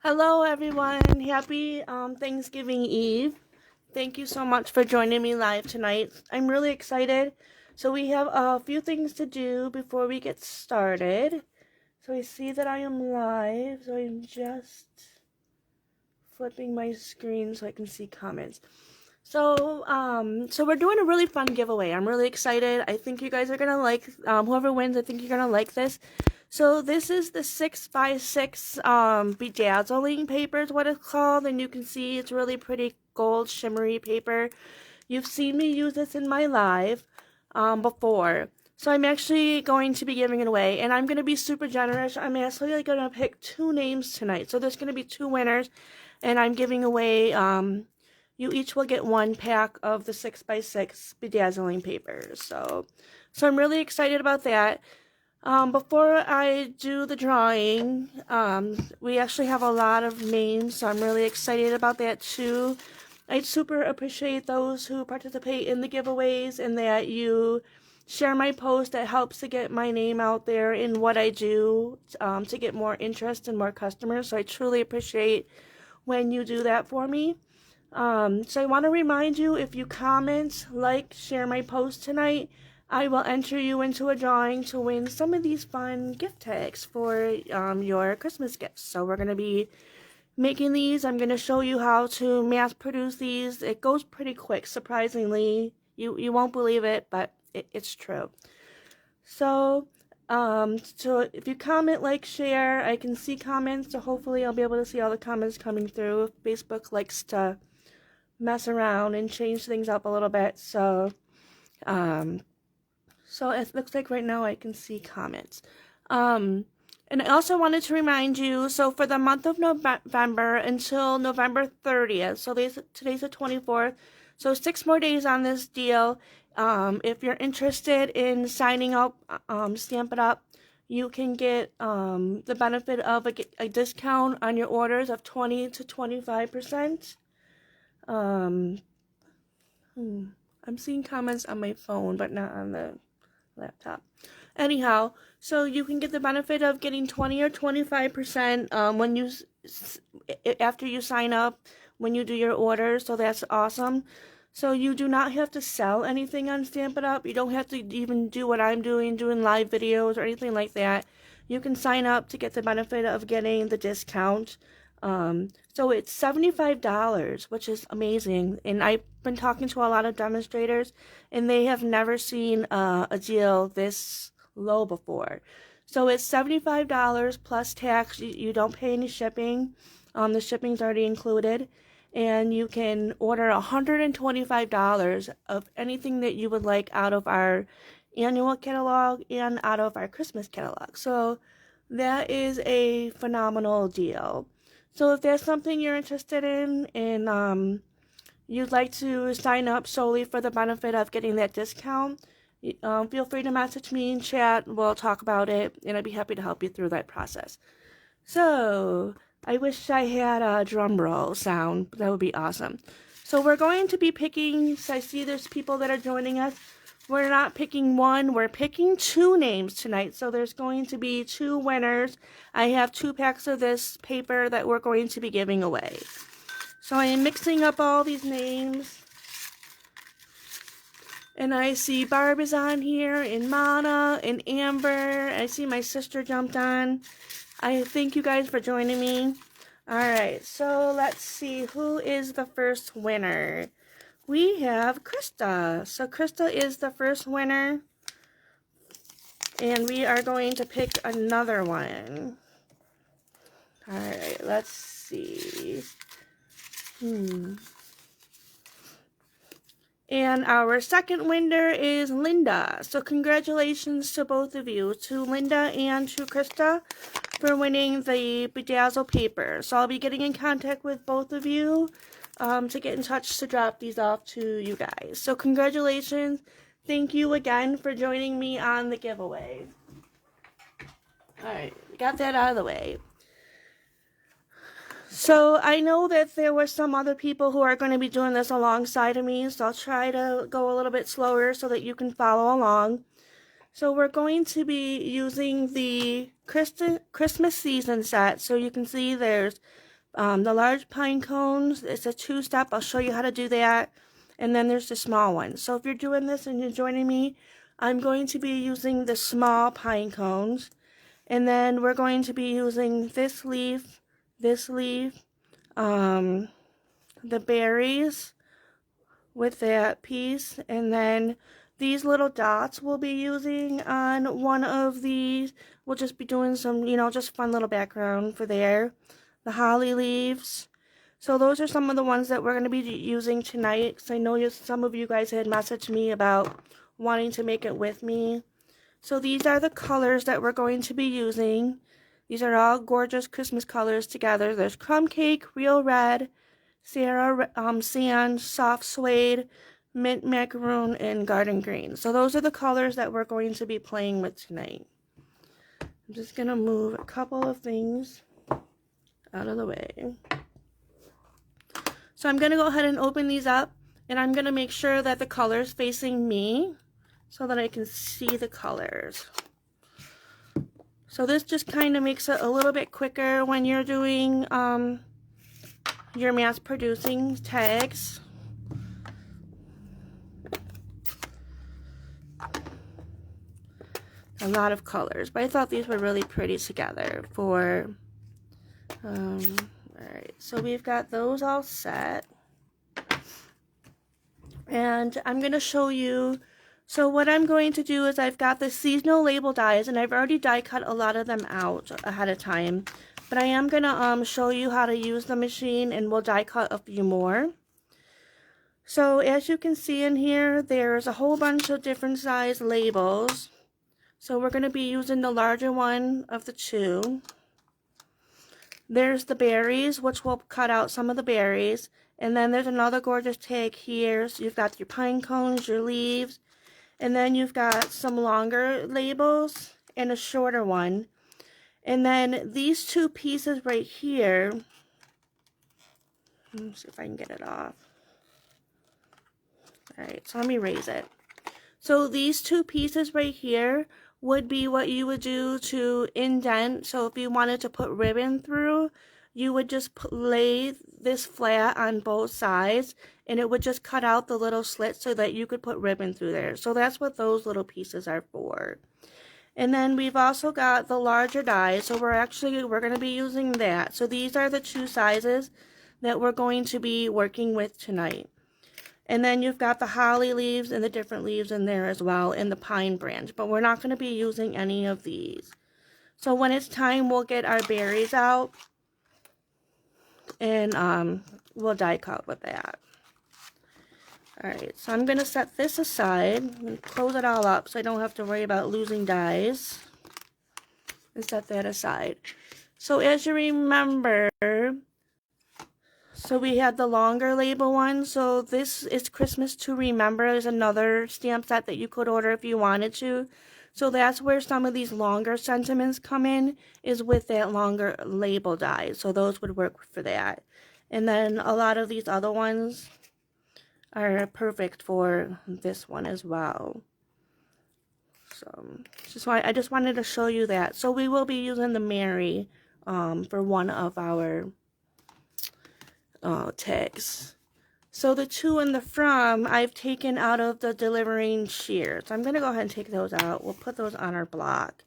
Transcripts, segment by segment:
Hello everyone, happy Thanksgiving Eve. Thank you so much for joining me live tonight. I'm really excited. So we have a few things to do before we get started. So I see that I am live, so I'm just flipping my screen so I can see comments. So we're doing a really fun giveaway. I'm really excited. I think you guys are gonna like, whoever wins, I think you're gonna like this. So this is the 6x6 bedazzling paper is what it's called, and you can see it's really pretty gold shimmery paper. You've seen me use this in my live before. So I'm actually going to be giving it away, and I'm going to be super generous. I'm actually going to pick 2 names tonight. So there's going to be 2 winners, and I'm giving away, you each will get 1 pack of the 6x6 bedazzling paper. So I'm really excited about that. Before I do the drawing, we actually have a lot of names, so I'm really excited about that too. I super appreciate those who participate in the giveaways and that you share my post. That helps to get my name out there in what I do, to get more interest and more customers. So I truly appreciate when you do that for me. So I want to remind you, if you comment, like, share my post tonight, I will enter you into a drawing to win some of these fun gift tags for your Christmas gifts. So we're going to be making these. I'm going to show you how to mass produce these. It goes pretty quick, surprisingly. You won't believe it, but it's true. So if you comment, like, share, I can see comments, so hopefully I'll be able to see all the comments coming through. Facebook likes to mess around and change things up a little bit, so it looks like right now I can see comments. And I also wanted to remind you, so for the month of November until November 30th, so today's the 24th, so 6 more days on this deal. If you're interested in signing up, Stamp It Up, you can get the benefit of a discount on your orders of 20 to 25%. I'm seeing comments on my phone, but not on the laptop. Anyhow, so you can get the benefit of getting 20 or 25% when you after you sign up, when you do your order. So that's awesome. So you do not have to sell anything on Stamp It Up. You don't have to even do what I'm doing live videos or anything like that. You can sign up to get the benefit of getting the discount. So it's $75, which is amazing. And I've been talking to a lot of demonstrators, and they have never seen a deal this low before. So it's $75 plus tax. You don't pay any shipping. The shipping's already included. And you can order $125 of anything that you would like out of our annual catalog and out of our Christmas catalog. So that is a phenomenal deal. So if there's something you're interested in and you'd like to sign up solely for the benefit of getting that discount, feel free to message me in chat. We'll talk about it, and I'd be happy to help you through that process. So I wish I had a drum roll sound. That would be awesome. So we're going to be picking, so I see there's people that are joining us. We're not picking 1, we're picking 2 names tonight. So there's going to be 2 winners. I have 2 packs of this paper that we're going to be giving away. So I am mixing up all these names. And I see Barb is on here, and Mana, and Amber. I see my sister jumped on. I thank you guys for joining me. Alright, so let's see who is the first winner. We have Krista. So Krista is the first winner. And we are going to pick another one. Alright, let's see. And our second winner is Linda. So congratulations to both of you, to Linda and to Krista, for winning the bedazzle paper. So I'll be getting in contact with both of you to get in touch to drop these off to you guys. So congratulations. Thank you again for joining me on the giveaway. Alright, got that out of the way. So I know that there were some other people who are going to be doing this alongside of me, so I'll try to go a little bit slower so that you can follow along. So we're going to be using the Christmas season set. So you can see there's The large pine cones, it's a 2-step. I'll show you how to do that. And then there's the small one. So if you're doing this and you're joining me, I'm going to be using the small pine cones. And then we're going to be using this leaf, the berries with that piece. And then these little dots we'll be using on one of these. We'll just be doing some, just fun little background for there. The holly leaves. So those are some of the ones that we're going to be using tonight. Because I know some of you guys had messaged me about wanting to make it with me. So these are the colors that we're going to be using. These are all gorgeous Christmas colors together. There's crumb cake, real red, Sarah sand, soft suede, mint macaroon, and garden green. So those are the colors that we're going to be playing with tonight. I'm just going to move a couple of things out of the way. So I'm going to go ahead and open these up, and I'm going to make sure that the color's facing me so that I can see the colors. So this just kind of makes it a little bit quicker when you're doing your mass producing tags. A lot of colors, but I thought these were really pretty together for alright, so we've got those all set, and I'm going to show you. So what I'm going to do is I've got the seasonal label dies, and I've already die cut a lot of them out ahead of time, but I am going to show you how to use the machine, and we'll die cut a few more. So as you can see in here, there's a whole bunch of different size labels. So we're going to be using the larger one of the two. There's the berries, which will cut out some of the berries. And then there's another gorgeous tag here. So you've got your pine cones, your leaves. And then you've got some longer labels and a shorter one. And then these two pieces right here. Let me see if I can get it off. Alright, so let me raise it. So these two pieces right here would be what you would do to indent. So if you wanted to put ribbon through, you would just lay this flat on both sides, and it would just cut out the little slits so that you could put ribbon through there. So that's what those little pieces are for. And then we've also got the larger dies, so we're going to be using that. So these are the two sizes that we're going to be working with tonight. And then you've got the holly leaves and the different leaves in there as well, and the pine branch. But we're not going to be using any of these. So when it's time, we'll get our berries out, and we'll die cut with that. Alright, so I'm going to set this aside. I'm going to close it all up so I don't have to worry about losing dies. And set that aside. So as you remember, so we had the longer label one. So this is Christmas to Remember. There's another stamp set that you could order if you wanted to. So that's where some of these longer sentiments come in, is with that longer label die. So those would work for that. And then a lot of these other ones are perfect for this one as well. So I just wanted to show you that. So we will be using the Mary for one of our tags. So the two in the from, I've taken out of the delivering shears. So I'm going to go ahead and take those out. We'll put those on our block.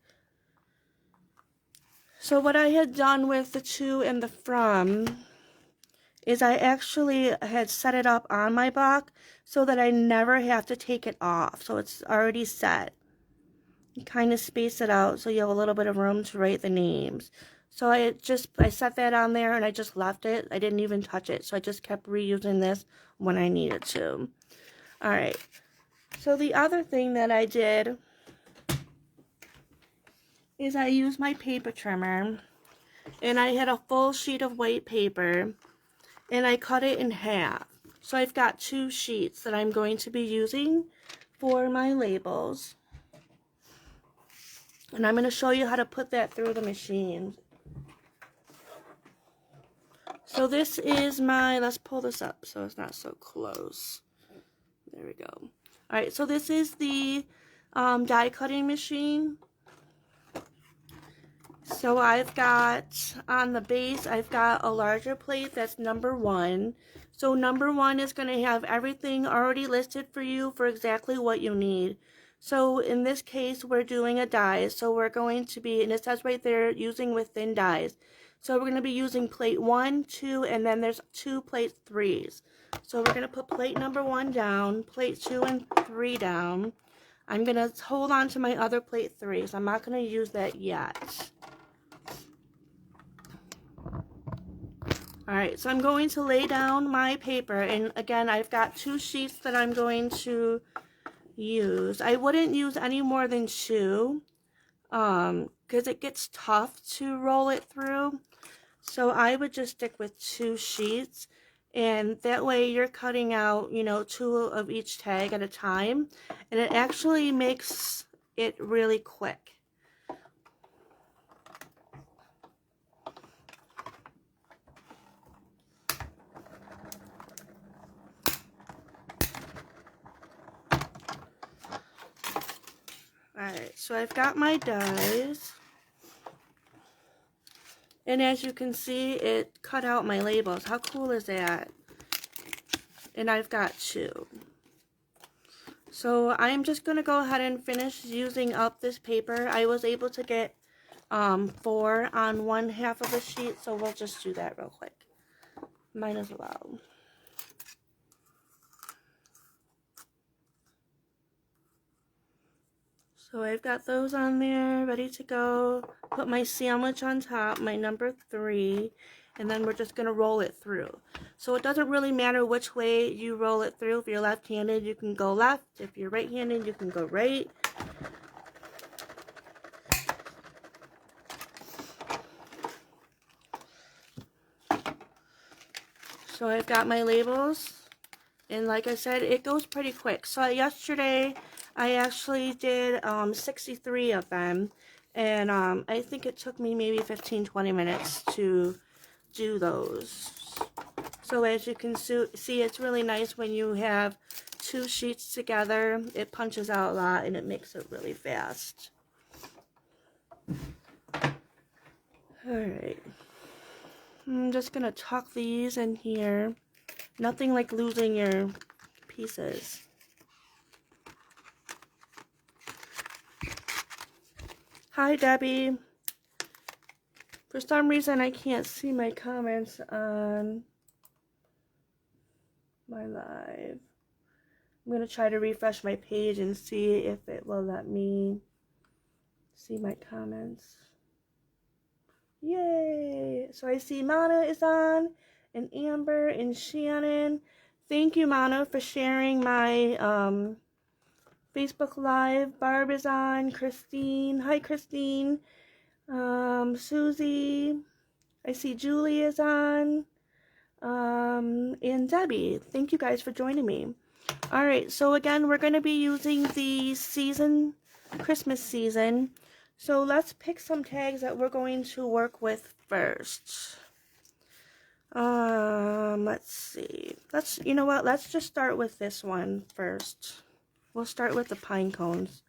So what I had done with the two in the from is I actually had set it up on my block so that I never have to take it off. So it's already set. You kind of space it out so you have a little bit of room to write the names. So I set that on there, and I just left it. I didn't even touch it. So I just kept reusing this when I needed to. Alright. So the other thing that I did is I used my paper trimmer, and I had a full sheet of white paper, and I cut it in half. So I've got two sheets that I'm going to be using for my labels. And I'm going to show you how to put that through the machine. So this is my, let's pull this up so it's not so close. There we go. Alright, so this is the die cutting machine. So I've got, on the base, I've got a larger plate that's number 1. So number 1 is going to have everything already listed for you for exactly what you need. So in this case, we're doing a die. So we're going to be, and it says right there, using with thin dies. So we're going to be using plate 1, 2, and then there's 2 plate 3s. So we're going to put plate number 1 down, plate 2 and 3 down. I'm going to hold on to my other plate 3, so I'm not going to use that yet. Alright, so I'm going to lay down my paper, and again, I've got 2 sheets that I'm going to use. I wouldn't use any more than 2, because it gets tough to roll it through. So I would just stick with 2 sheets, and that way you're cutting out, 2 of each tag at a time, and it actually makes it really quick. Alright, so I've got my dies, and as you can see, it cut out my labels. How cool is that? And I've got 2. So I'm just going to go ahead and finish using up this paper. I was able to get 4 on one half of the sheet, so we'll just do that real quick. Might as well. So I've got those on there, ready to go. Put my sandwich on top, my number 3, and then we're just going to roll it through. So it doesn't really matter which way you roll it through. If you're left-handed, you can go left. If you're right-handed, you can go right. So I've got my labels, and like I said, it goes pretty quick. So yesterday, I actually did 63 of them, and I think it took me maybe 15-20 minutes to do those. So as you can see, it's really nice when you have 2 sheets together. It punches out a lot, and it makes it really fast. Alright. I'm just going to tuck these in here. Nothing like losing your pieces. Hi, Debbie. For some reason, I can't see my comments on my live. I'm going to try to refresh my page and see if it will let me see my comments. Yay! So I see Mana is on, and Amber, and Shannon. Thank you, Mana, for sharing my Facebook Live. Barb is on. Christine. Hi, Christine. Susie. I see Julie is on. And Debbie. Thank you guys for joining me. Alright, so again, we're going to be using the Christmas season. So let's pick some tags that we're going to work with first. Let's see. You know what? Let's just start with this one first. We'll start with the pine cones.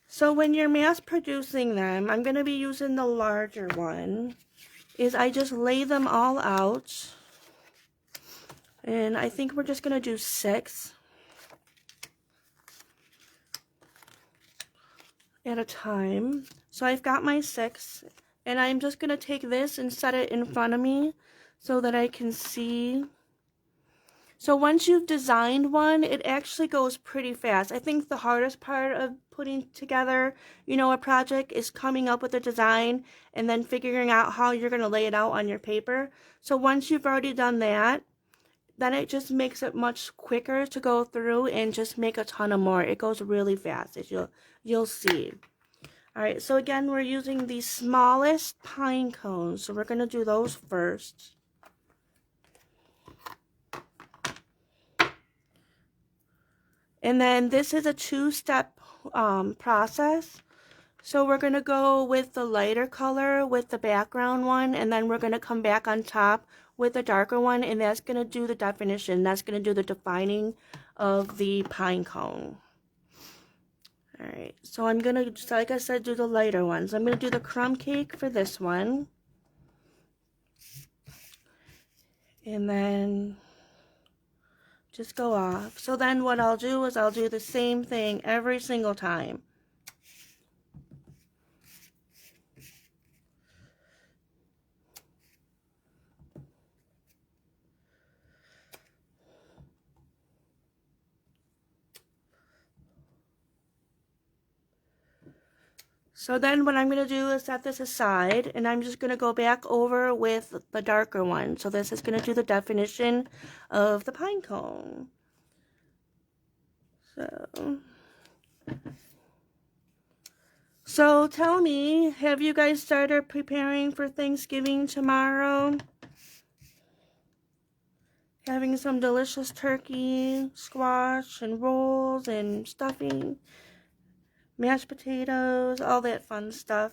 So when you're mass producing them, I'm going to be using the larger one. I just lay them all out. And I think we're just going to do 6 at a time. So I've got my 6, and I'm just going to take this and set it in front of me so that I can see. So once you've designed one, it actually goes pretty fast. I think the hardest part of putting together, a project is coming up with a design and then figuring out how you're going to lay it out on your paper. So once you've already done that, then it just makes it much quicker to go through and just make a ton of more. It goes really fast, as you'll see. Alright, so again, we're using the smallest pine cones. So we're going to do those first. And then this is a 2-step process. So we're going to go with the lighter color with the background one, and then we're going to come back on top with a darker one, and that's going to do the definition. That's going to do the defining of the pine cone. Alright, so I'm going to, just like I said, do the lighter ones. I'm going to do the crumb cake for this one. And then just go off. So then what I'll do is I'll do the same thing every single time. So then what I'm going to do is set this aside, and I'm just going to go back over with the darker one. So this is going to do the definition of the pine cone. So tell me, have you guys started preparing for Thanksgiving tomorrow? Having some delicious turkey, squash, and rolls, and stuffing, mashed potatoes, all that fun stuff.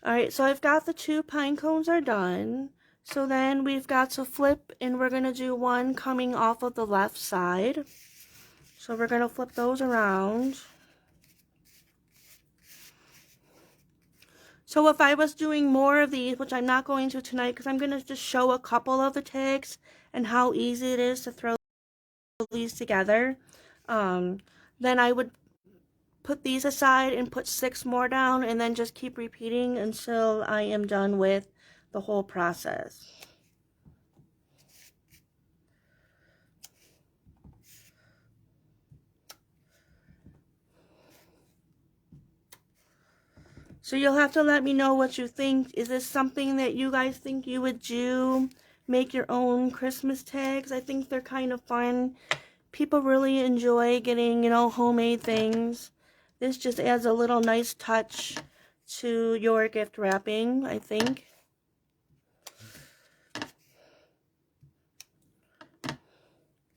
Alright, so I've got the 2 pine cones are done. So then we've got to flip, and we're going to do one coming off of the left side. So we're going to flip those around. So if I was doing more of these, which I'm not going to tonight because I'm going to just show a couple of the tags and how easy it is to throw these together, then I would put these aside and put 6 more down and then just keep repeating until I am done with the whole process. So you'll have to let me know what you think. Is this something that you guys think you would do? Make your own Christmas tags? I think they're kind of fun. People really enjoy getting, you know, homemade things. This just adds a little nice touch to your gift wrapping, I think.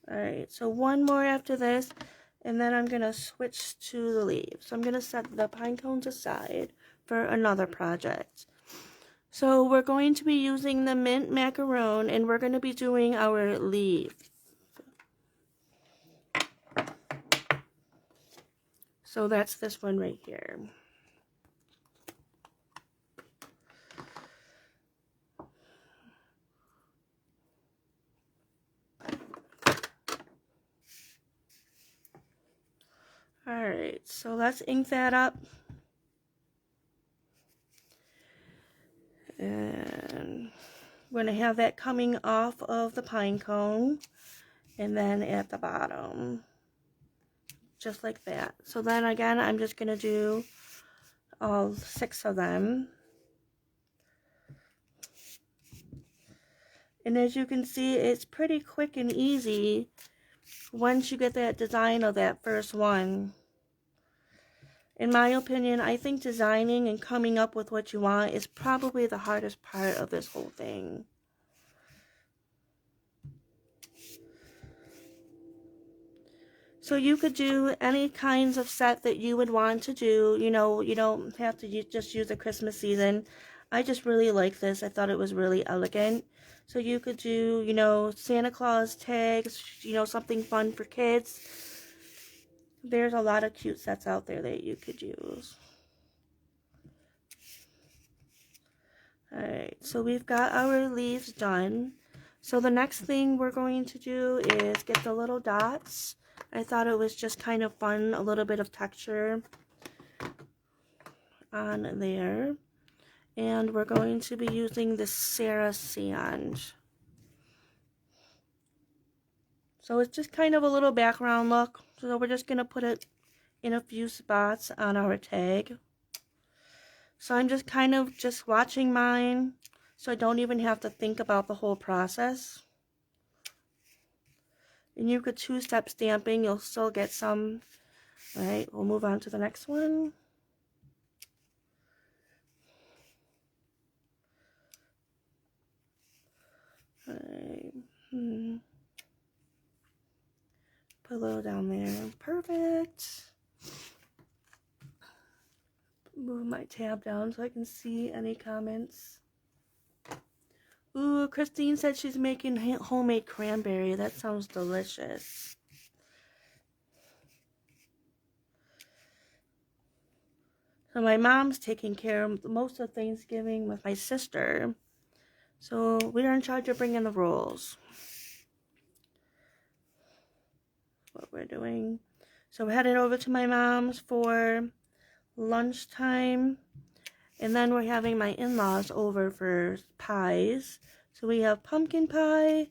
Alright, so one more after this, and then I'm going to switch to the leaves. So I'm going to set the pine cones aside for another project. So we're going to be using the mint macaron, and we're going to be doing our leaves. So that's this one right here. Alright, so let's ink that up. And we're going to have that coming off of the pine cone. And then at the bottom. Just like that. So then again, I'm just going to do all 6 of them. And as you can see, it's pretty quick and easy once you get that design of that first one. In my opinion, I think designing and coming up with what you want is probably the hardest part of this whole thing. So you could do any kinds of set that you would want to do. You know, you don't have to just use the Christmas season. I just really like this. I thought it was really elegant. So you could do, you know, Santa Claus tags, you know, something fun for kids. There's a lot of cute sets out there that you could use. Alright, so we've got our leaves done. So the next thing we're going to do is get the little dots. I thought it was just kind of fun, a little bit of texture on there. And we're going to be using the Sarah Sand. So it's just kind of a little background look. So we're just going to put it in a few spots on our tag. So I'm just kind of just watching mine, so I don't even have to think about the whole process. And you could 2-step stamping, you'll still get some. Alright, we'll move on to the next one. Alright. Put a little down there. Perfect. Move my tab down so I can see any comments. Ooh, Christine said she's making homemade cranberry. That sounds delicious. So my mom's taking care of most of Thanksgiving with my sister. So we're in charge of bringing the rolls. What we're doing. So we're headed over to my mom's for lunchtime. And then we're having my in-laws over for pies. So we have pumpkin pie.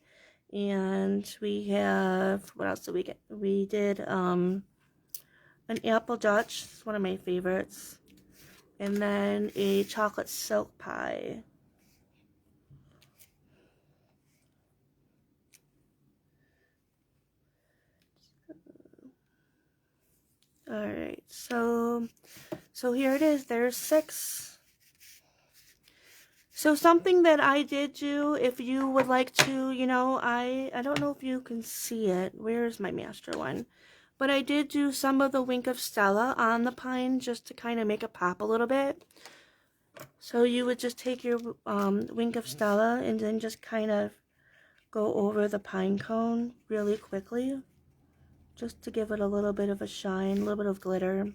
And we have, what else did we get? We did an apple Dutch. It's one of my favorites. And then a chocolate silk pie. Alright, so here it is. There's 6. So something that I did do, if you would like to, you know, I don't know if you can see it. Where's my master one? But I did do some of the Wink of Stella on the pine just to kind of make it pop a little bit. So you would just take your Wink of Stella and then just kind of go over the pine cone really quickly. Just to give it a little bit of a shine, a little bit of glitter.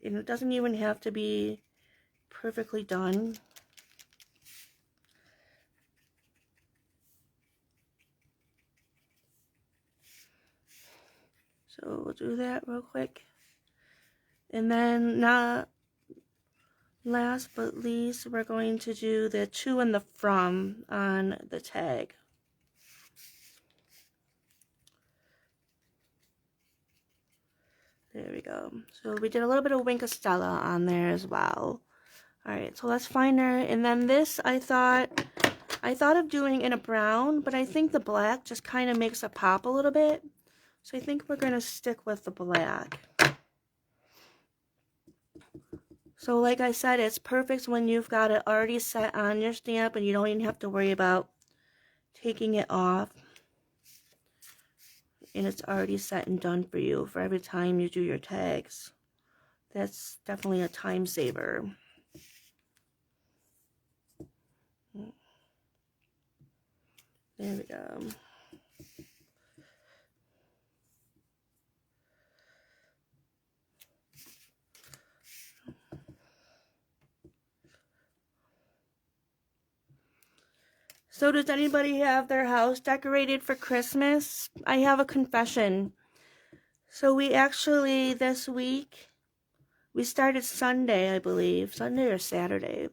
And it doesn't even have to be perfectly done. So we'll do that real quick. And then not last but least, we're going to do the to and the from on the tag. There we go. So we did a little bit of Wink of Stella on there as well. Alright, so let's find her. And then this I thought of doing in a brown, but I think the black just kind of makes it pop a little bit. So I think we're going to stick with the black. So like I said, it's perfect when you've got it already set on your stamp and you don't even have to worry about taking it off. And it's already set and done for you for every time you do your tags. That's definitely a time saver. There we go. So does anybody have their house decorated for Christmas? I have a confession. So we actually, this week, we started Sunday, I believe. Sunday or Saturday.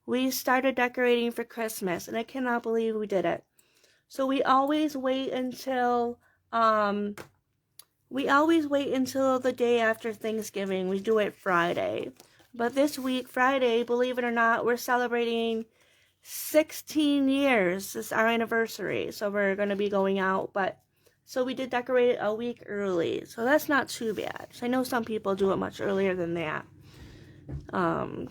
We started decorating for Christmas, and I cannot believe we did it. So we always wait until, the day after Thanksgiving. We do it Friday. But this week, Friday, believe it or not, we're celebrating 16 years. This is our anniversary, so we're going to be going out, so we did decorate it a week early, so that's not too bad. So I know some people do it much earlier than that. So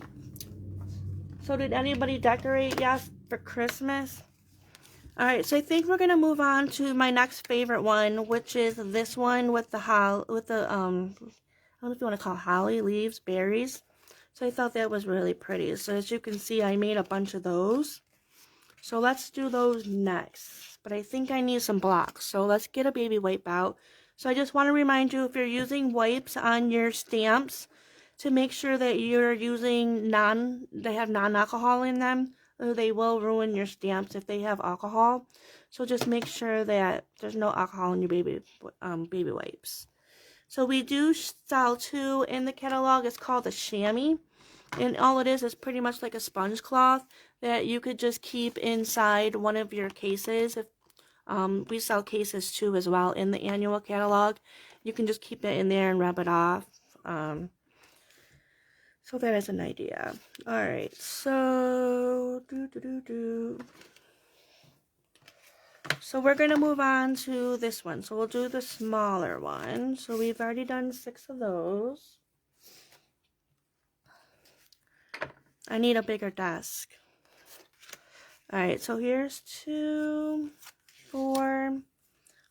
did anybody decorate yet for Christmas? Alright, so I think we're going to move on to my next favorite one, which is this one with the I don't know if you want to call it holly leaves, berries. So I thought that was really pretty. So as you can see, I made a bunch of those. So let's do those next. But I think I need some blocks. So let's get a baby wipe out. So I just want to remind you, if you're using wipes on your stamps, to make sure that you're using they have non-alcohol in them, or they will ruin your stamps if they have alcohol. So just make sure that there's no alcohol in your baby wipes. So we do sell 2 in the catalog. It's called a chamois. And all it is pretty much like a sponge cloth that you could just keep inside one of your cases. If we sell cases too as well in the annual catalog. You can just keep it in there and rub it off. So that is an idea. Alright, so so we're going to move on to this one. So we'll do the smaller one. So we've already done 6 of those. I need a bigger desk. Alright, so here's 2, 4.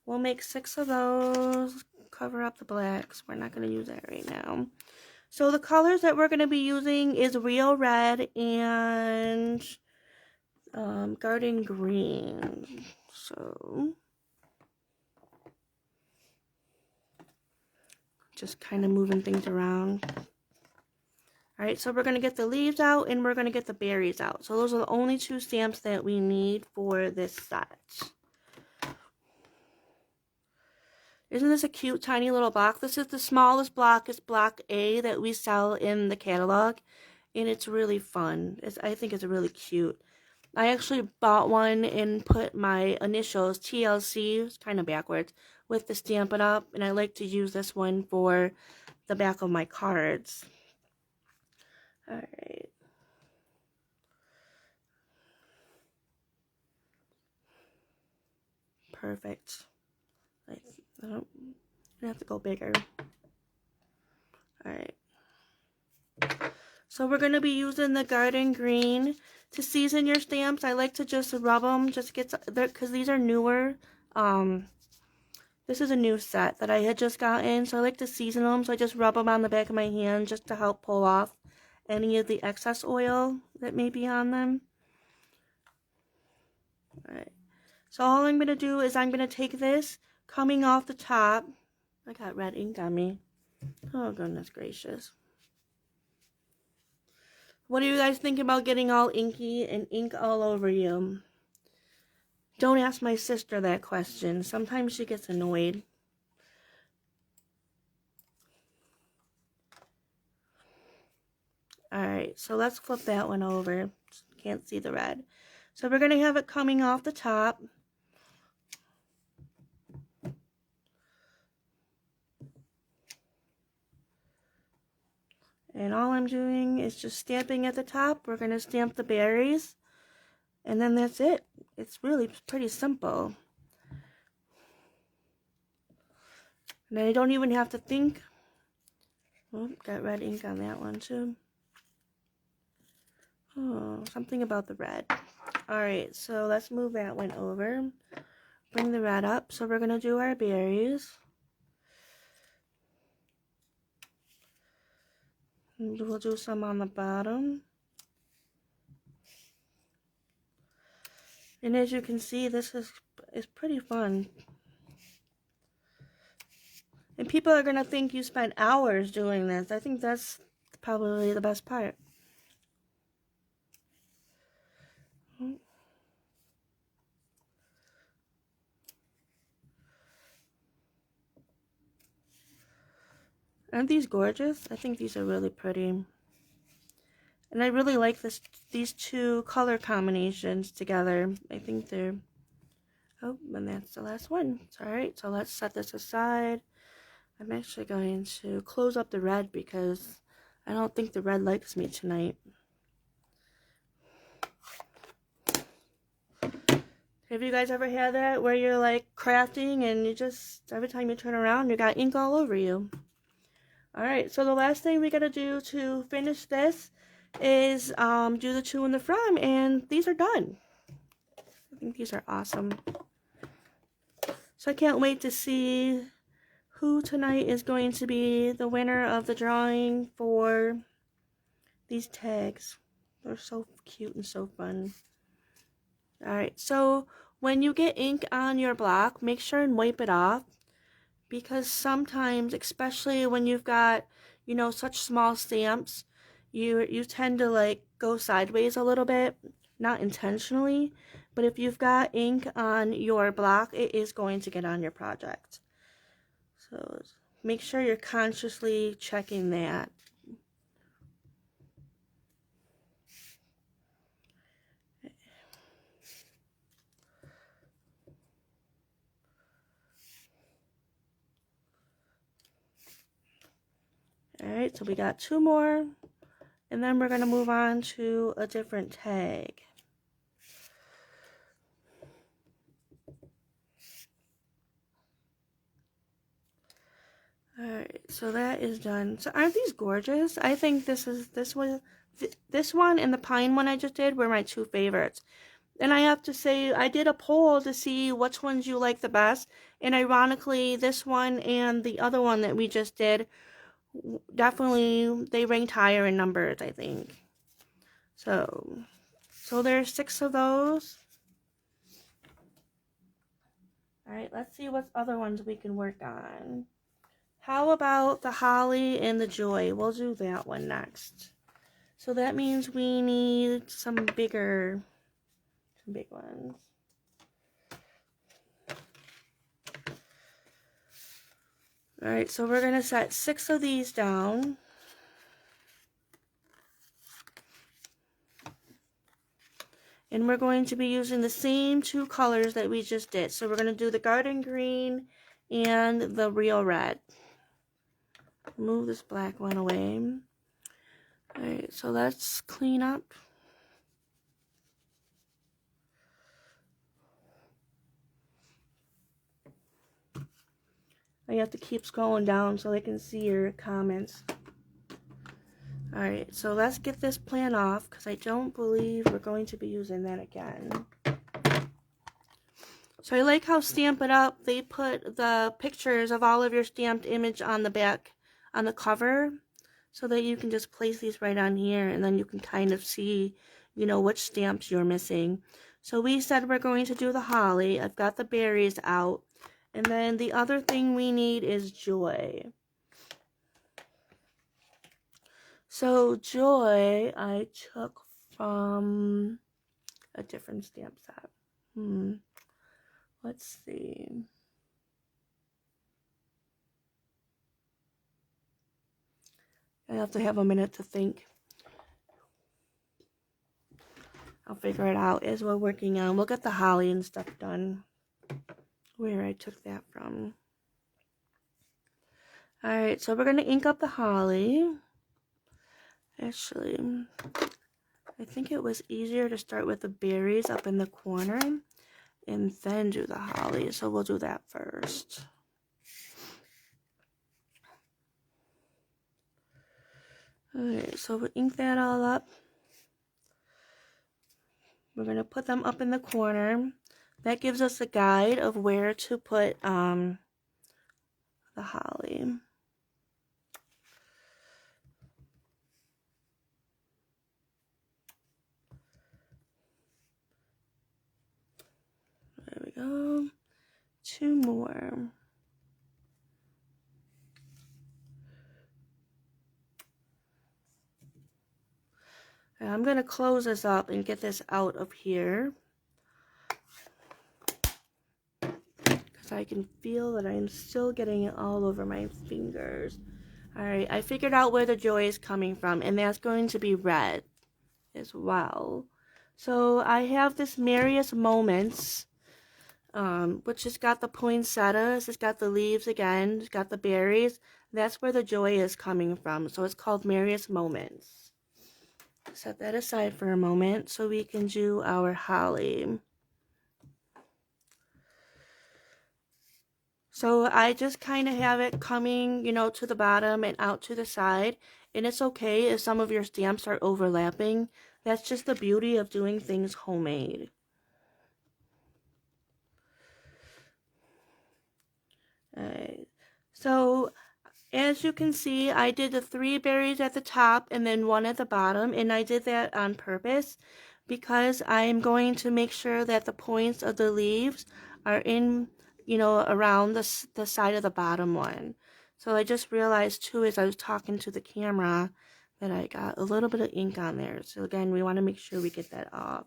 We'll make 6 of those. Cover up the blacks. We're not going to use that right now. So the colors that we're going to be using is Rio Red and Garden Green. So Just kind of moving things around. Alright, so we're going to get the leaves out and we're going to get the berries out. So those are the only 2 stamps that we need for this set. Isn't this a cute tiny little block? This is the smallest block. It's block A that we sell in the catalog. And it's really fun. I think it's really cute. I actually bought one and put my initials, TLC, it's kind of backwards, with the Stampin' Up. And I like to use this one for the back of my cards. Alright. Perfect. Like, I don't have to go bigger. Alright. So we're going to be using the Garden Green to season your stamps. I like to just rub them, just get, because these are newer. This is a new set that I had just gotten, so I like to season them. So I just rub them on the back of my hand just to help pull off any of the excess oil that may be on them. Alright. So all I'm going to do is I'm going to take this coming off the top. I got red ink on me. Oh, goodness gracious. What do you guys think about getting all inky and ink all over you? Don't ask my sister that question. Sometimes she gets annoyed. Alright, so let's flip that one over. Can't see the red. So we're going to have it coming off the top. And all I'm doing is just stamping at the top. We're going to stamp the berries. And then that's it. It's really pretty simple. And I don't even have to think. Oh, got red ink on that one too. Oh, something about the red. Alright, so let's move that one over. Bring the red up. So we're going to do our berries. And we'll do some on the bottom. And as you can see, this is pretty fun. And people are going to think you spent hours doing this. I think that's probably the best part. Aren't these gorgeous? I think these are really pretty. And I really like these 2 color combinations together. I think they're... Oh, and that's the last one. Alright, so let's set this aside. I'm actually going to close up the red because I don't think the red likes me tonight. Have you guys ever had that where you're like crafting and you just, every time you turn around, you got ink all over you? Alright, so the last thing we gotta do to finish this is do the 2 in the front, and these are done. I think these are awesome. So I can't wait to see who tonight is going to be the winner of the drawing for these tags. They're so cute and so fun. Alright, so when you get ink on your block, make sure and wipe it off. Because sometimes, especially when you've got, you know, such small stamps, you tend to like go sideways a little bit, not intentionally, but if you've got ink on your block, it is going to get on your project. So make sure you're consciously checking that. Alright, so we got 2 more, and then we're going to move on to a different tag. Alright, so that is done. So aren't these gorgeous? I think this one and the pine one I just did were my 2 favorites. And I have to say, I did a poll to see which ones you like the best, and ironically, this one and the other one that we just did, definitely, they ranked higher in numbers, I think. So there's 6 of those. Alright, let's see what other ones we can work on. How about the holly and the joy? We'll do that one next. So that means we need some big ones. Alright, so we're going to set 6 of these down. And we're going to be using the same 2 colors that we just did. So we're going to do the garden green and the real red. Move this black one away. Alright, so let's clean up. I have to keep scrolling down so they can see your comments. Alright, so let's get this plan off because I don't believe we're going to be using that again. So I like how Stamp It Up, they put the pictures of all of your stamped image on the back, on the cover, so that you can just place these right on here and then you can kind of see, you know, which stamps you're missing. So we said we're going to do the holly. I've got the berries out. And then the other thing we need is joy. So joy I took from a different stamp set. Let's see. I have to have a minute to think. I'll figure it out as we're working on. We'll get the holly and stuff done. Where I took that from. Alright, so we're going to ink up the holly. Actually, I think it was easier to start with the berries up in the corner and then do the holly. So we'll do that first. Alright, so we'll ink that all up. We're going to put them up in the corner. That gives us a guide of where to put the holly. There we go. 2 more. I'm going to close this up and get this out of here. Because I can feel that I'm still getting it all over my fingers. Alright, I figured out where the joy is coming from. And that's going to be red as well. So I have this Merriest Moments, which has got the poinsettias, it's got the leaves again, it's got the berries. That's where the joy is coming from. So it's called Merriest Moments. Set that aside for a moment so we can do our holly. So I just kind of have it coming, you know, to the bottom and out to the side. And it's okay if some of your stamps are overlapping. That's just the beauty of doing things homemade. Alright, so as you can see, I did the 3 berries at the top and then 1 at the bottom, and I did that on purpose because I'm going to make sure that the points of the leaves are in, you know, around the side of the bottom one. So I just realized too as I was talking to the camera that I got a little bit of ink on there. So again, we want to make sure we get that off.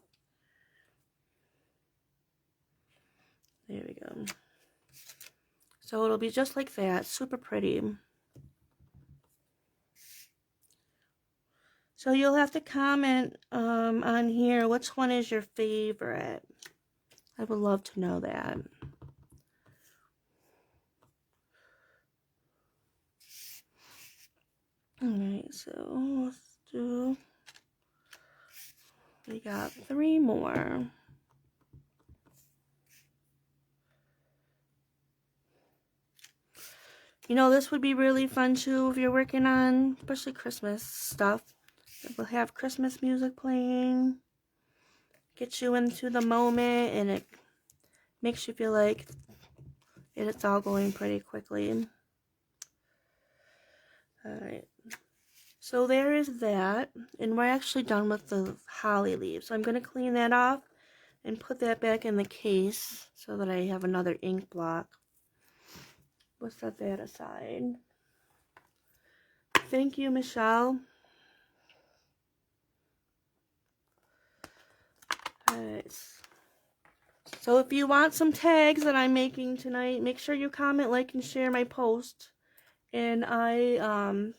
There we go. So it'll be just like that, super pretty. So you'll have to comment on here which one is your favorite. I would love to know that. Alright, so let's do, we got 3 more. You know, this would be really fun too if you're working on, especially Christmas stuff. We'll have Christmas music playing, get you into the moment, and it makes you feel like it's all going pretty quickly. Alright, so there is that, and we're actually done with the holly leaves. So I'm going to clean that off and put that back in the case so that I have another ink block. We'll set that aside. Thank you, Michelle. Alright. So if you want some tags that I'm making tonight, make sure you comment, like, and share my post. And I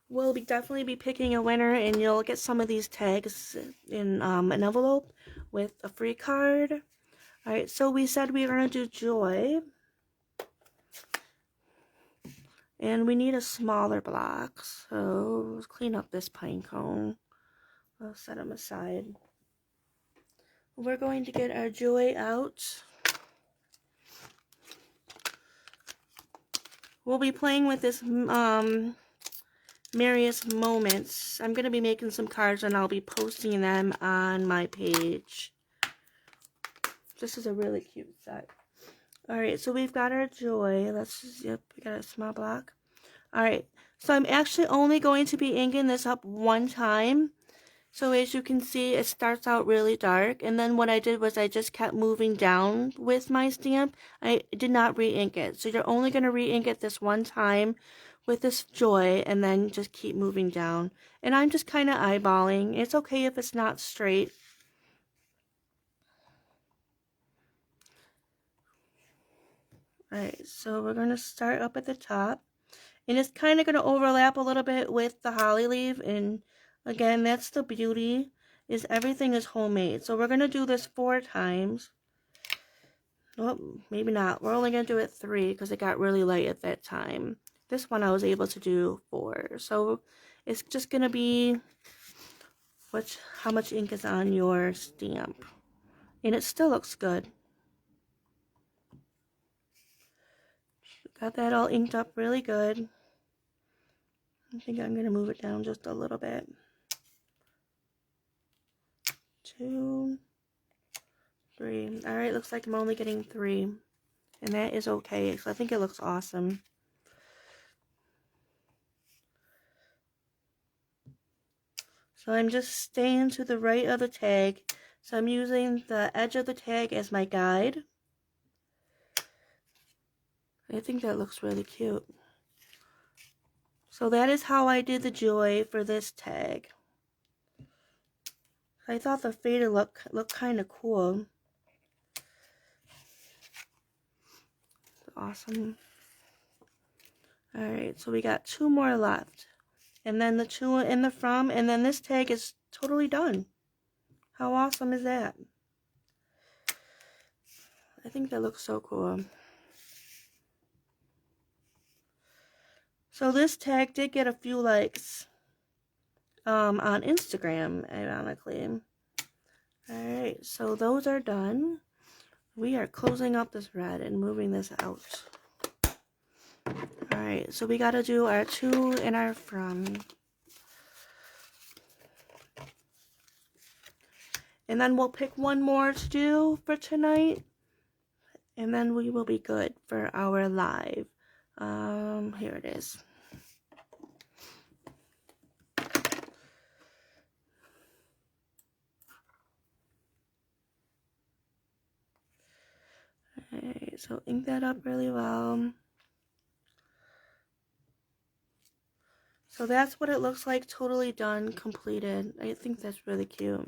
will definitely be picking a winner, and you'll get some of these tags in an envelope with a free card. Alright, so we said we were going to do Joy. And we need a smaller block, so let's clean up this pine cone. I'll set them aside. We're going to get our Joy out. We'll be playing with this Merriest Moments. I'm going to be making some cards and I'll be posting them on my page. This is a really cute set. Alright, so we've got our Joy. Let's just, yep, we got a small block. Alright, so I'm actually only going to be inking this up one time. So as you can see, it starts out really dark, and then what I did was I just kept moving down with my stamp. I did not re-ink it. So you're only going to re-ink it this one time with this Joy, and then just keep moving down. And I'm just kind of eyeballing. It's okay if it's not straight. Alright, so we're going to start up at the top. And it's kind of going to overlap a little bit with the holly leaf, and again, that's the beauty, is everything is homemade. So we're going to do this 4 times. Nope, maybe not. We're only going to do it 3 because it got really light at that time. This one I was able to do 4. So it's just going to be how much ink is on your stamp. And it still looks good. Got that all inked up really good. I think I'm going to move it down just a little bit. 2, 3. Alright, looks like I'm only getting 3. And that is okay, so I think it looks awesome. So I'm just staying to the right of the tag. So I'm using the edge of the tag as my guide. I think that looks really cute. So that is how I did the Joy for this tag. I thought the faded look looked kind of cool. Awesome. Alright, so we got 2 more left. And then the 2 in the from, and then this tag is totally done. How awesome is that? I think that looks so cool. So this tag did get a few likes on Instagram, ironically. Alright, so those are done. We are closing up this red and moving this out. Alright, so we got to do our 2 and our from. And then we'll pick one more to do for tonight. And then we will be good for our live. Here it is. Alright, so ink that up really well. So that's what it looks like, totally done, completed. I think that's really cute.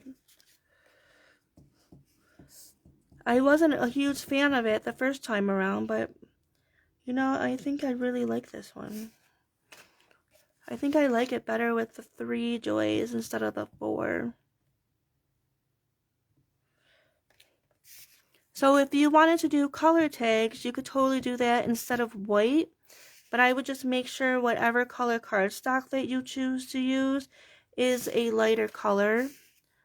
I wasn't a huge fan of it the first time around, but you know, I think I really like this one. I think I like it better with the 3 Joys instead of the 4. So if you wanted to do color tags, you could totally do that instead of white. But I would just make sure whatever color cardstock that you choose to use is a lighter color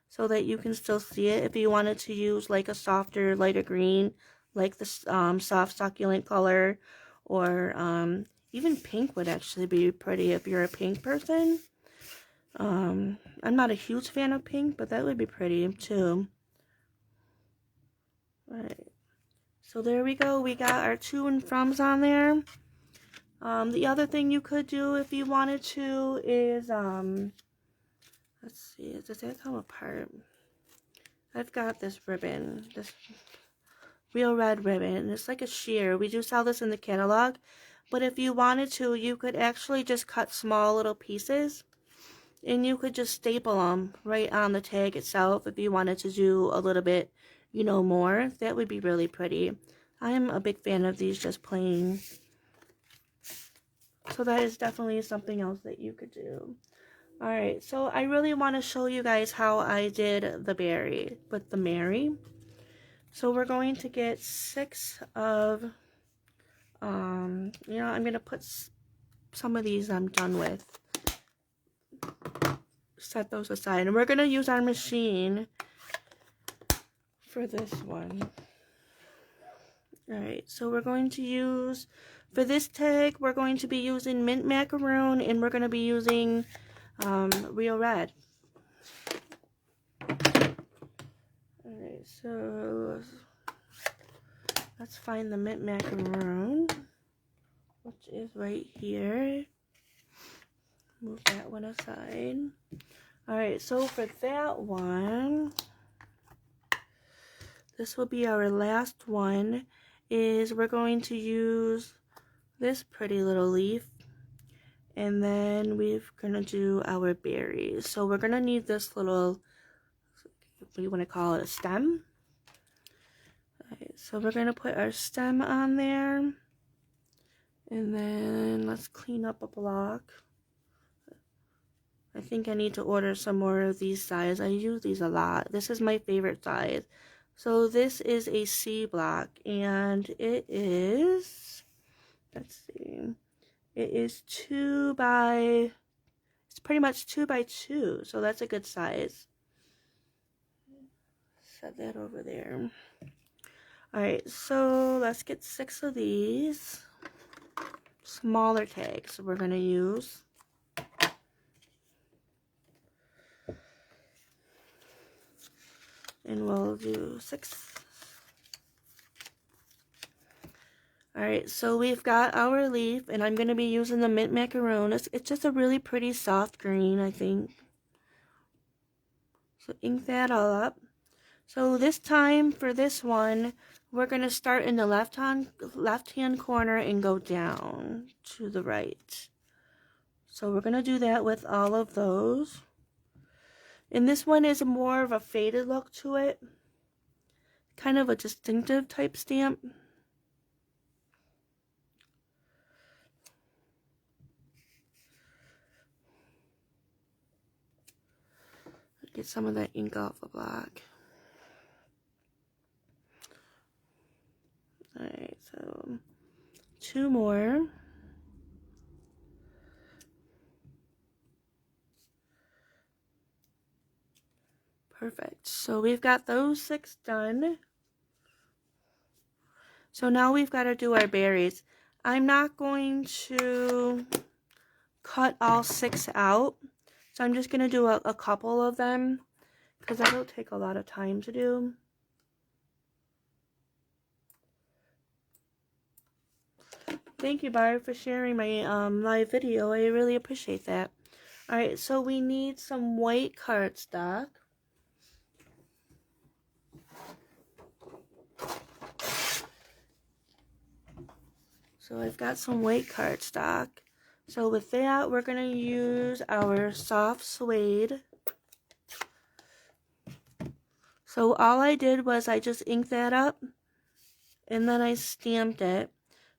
so that you can still see it. If you wanted to use like a softer, lighter green, like the soft succulent color, or even pink would actually be pretty if you're a pink person. I'm not a huge fan of pink, but that would be pretty too. Alright, so there we go. We got our 2 and froms on there. The other thing you could do if you wanted to is, let's see, does that come apart? I've got this ribbon, this real red ribbon. It's like a sheer. We do sell this in the catalog, But if you wanted to, you could actually just cut small little pieces and you could just staple them right on the tag itself if you wanted to do a little bit, more. That would be really pretty. I'm a big fan of these just plain. So that is definitely something else that you could do. Alright, so I really want to show you guys how I did the berry with the Mary. So we're going to get 6 of, I'm going to put some of these I'm done with. Set those aside. And we're going to use our machine for this one. Alright, so we're going to use, for this tag, we're going to be using mint macaroon, and we're going to be using real red. Alright, so let's find the mint macaroon, which is right here. Move that one aside. Alright, so for that one, this will be our last one, is we're going to use this pretty little leaf, and then we're going to do our berries. So we're going to need this little, what do you want to call it, a stem? Alright, so we're going to put our stem on there, and then let's clean up a block. I think I need to order some more of these size. I use these a lot. This is my favorite size. So this is a C block, and it is, let's see, it is 2 by, it's pretty much 2 by 2, so that's a good size. Set that over there. Alright, so let's get 6 of these smaller tags we're going to use. And we'll do 6. Alright, so we've got our leaf, and I'm going to be using the mint macaroon. It's just a really pretty soft green, I think. So ink that all up. So this time for this one, we're going to start in the left-hand corner and go down to the right. So we're going to do that with all of those. And this one is more of a faded look to it. Kind of a distinctive type stamp. Get some of that ink off the block. Alright, so 2 more. Perfect. So we've got those 6 done. So now we've got to do our berries. I'm not going to cut all 6 out. So I'm just going to do a couple of them, because that'll take a lot of time to do. Thank you, Barb, for sharing my live video. I really appreciate that. Alright, so we need some white cardstock. So I've got some white cardstock. So with that, we're going to use our soft suede. So all I did was I just inked that up, and then I stamped it.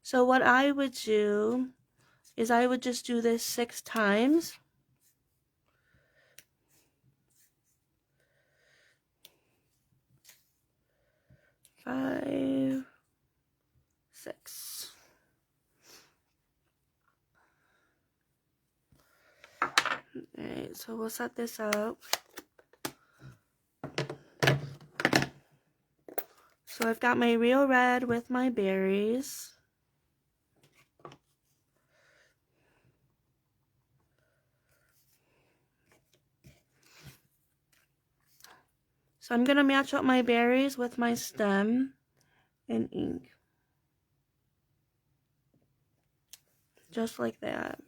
So what I would do is I would just do this 6 times. Five, 6. Alright, so we'll set this up. So I've got my real red with my berries. So I'm going to match up my berries with my stem and ink. Just like that.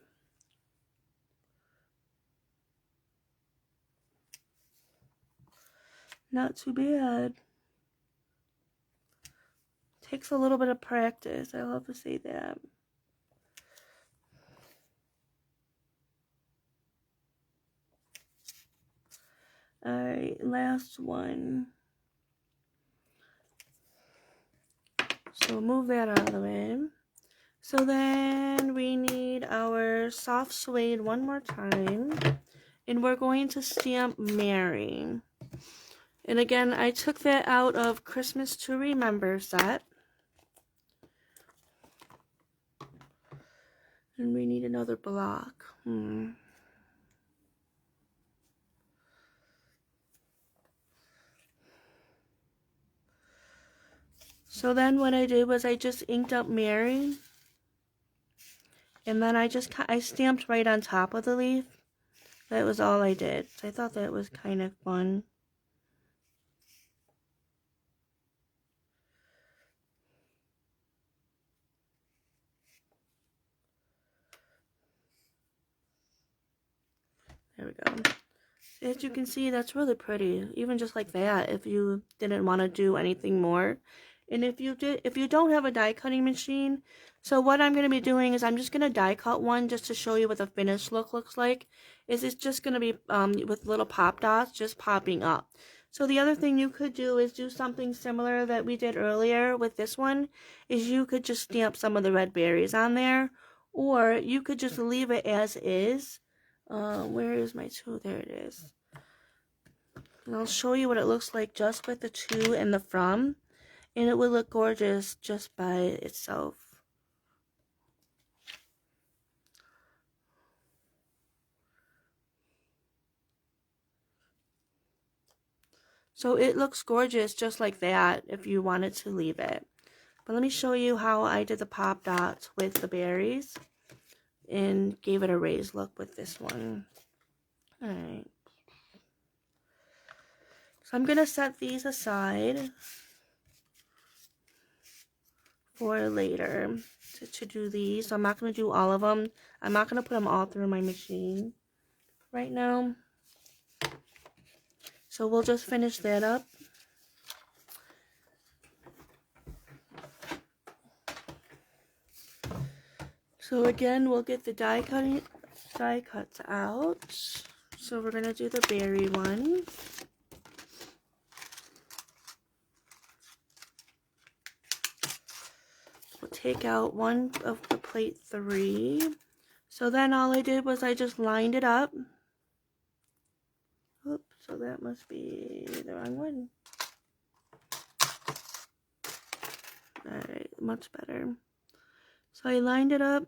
Not too bad. Takes a little bit of practice, I love to say that. Alright, last one. So move that out of the way. So then we need our soft suede one more time. And we're going to stamp Mary. And again, I took that out of Christmas to Remember set. And we need another block. So then what I did was I just inked up Mary. And then I stamped right on top of the leaf. That was all I did. So I thought that was kind of fun. There we go. As you can see, that's really pretty. Even just like that, if you didn't want to do anything more. And if you don't have a die cutting machine, so what I'm going to be doing is I'm just going to die cut one just to show you what the finished look looks like. It's just going to be with little pop dots just popping up. So the other thing you could do is do something similar that we did earlier with this one, is you could just stamp some of the red berries on there, or you could just leave it as is. Where is my two? There it is. And I'll show you what it looks like just with the to and the from. And it would look gorgeous just by itself. So it looks gorgeous just like that if you wanted to leave it. But let me show you how I did the pop dots with the berries and gave it a raised look with this one. Alright. So I'm going to set these aside for later to do these. So I'm not going to do all of them. I'm not going to put them all through my machine right now. So we'll just finish that up. So again, we'll get the die cuts out. So we're going to do the berry one. We'll take out one of the plate 3. So then all I did was I just lined it up. Oops, so that must be the wrong one. Alright, much better. So I lined it up.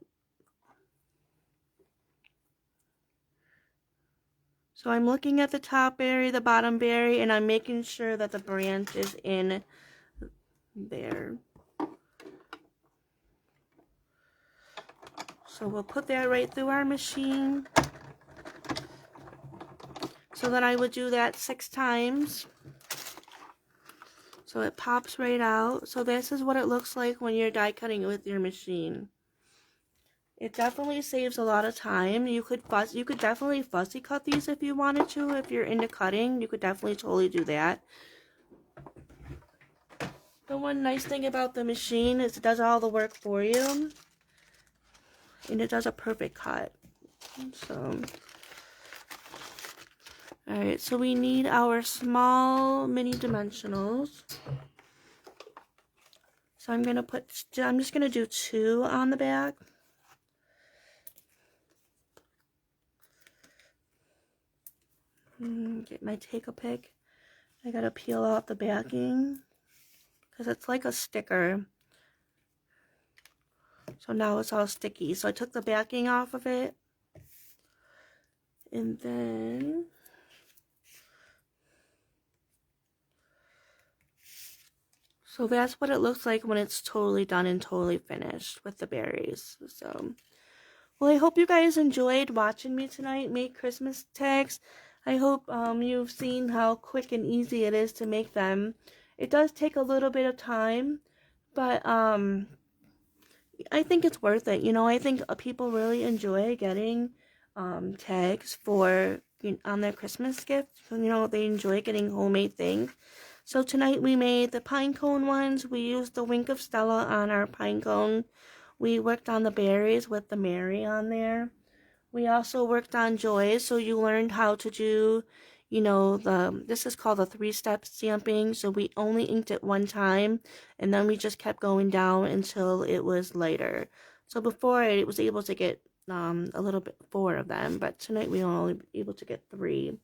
So I'm looking at the top berry, the bottom berry, and I'm making sure that the branch is in there. So we'll put that right through our machine. So then I would do that 6 times. So it pops right out. So this is what it looks like when you're die cutting with your machine. It definitely saves a lot of time. You could definitely fussy cut these if you wanted to. If you're into cutting, you could definitely totally do that. The one nice thing about the machine is it does all the work for you. And it does a perfect cut. So, alright, so we need our small mini dimensionals. So I'm just gonna do 2 on the back. Get my take-a-pick. I gotta peel off the backing because it's like a sticker. So now it's all sticky. So I took the backing off of it. And then so that's what it looks like when it's totally done and totally finished with the berries. So, well, I hope you guys enjoyed watching me tonight make Christmas tags. I hope you've seen how quick and easy it is to make them. It does take a little bit of time, but I think it's worth it. You know, I think people really enjoy getting tags for on their Christmas gift. You know, they enjoy getting homemade things. So tonight we made the pine cone ones. We used the Wink of Stella on our pine cone. We worked on the berries with the Mary on there. We also worked on joys, so you learned how to do, this is called the 3-step stamping. So we only inked it one time, and then we just kept going down until it was lighter. So before I was able to get a little bit 4 of them, but tonight we were only able to get 3.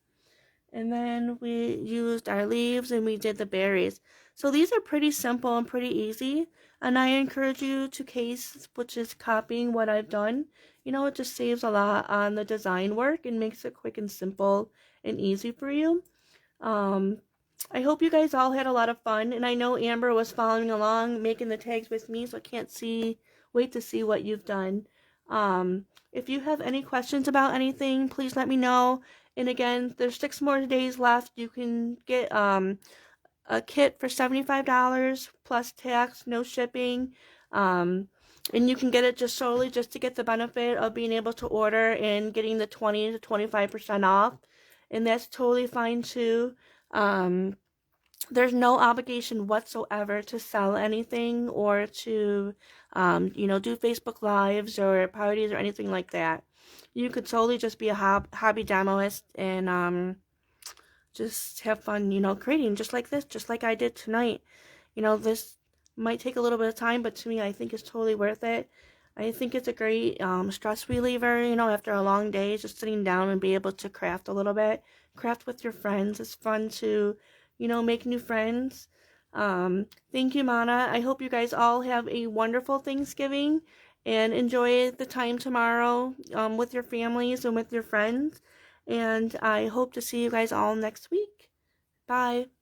And then we used our leaves and we did the berries. So these are pretty simple and pretty easy. And I encourage you to case, which is copying what I've done. It just saves a lot on the design work and makes it quick and simple and easy for you. I hope you guys all had a lot of fun. And I know Amber was following along, making the tags with me, so I can't wait to see what you've done. If you have any questions about anything, please let me know. And again, there's 6 more days left. You can get a kit for $75 plus tax, no shipping. And you can get it just solely just to get the benefit of being able to order and getting the 20 to 25% off. And that's totally fine too. There's no obligation whatsoever to sell anything or to, do Facebook Lives or parties or anything like that. You could totally just be a hobby demoist and just have fun, creating just like this, just like I did tonight. This might take a little bit of time, but to me, I think it's totally worth it. I think it's a great stress reliever, after a long day, just sitting down and be able to craft a little bit. Craft with your friends. It's fun to, make new friends. Thank you, Mana. I hope you guys all have a wonderful Thanksgiving and enjoy the time tomorrow with your families and with your friends. And I hope to see you guys all next week. Bye.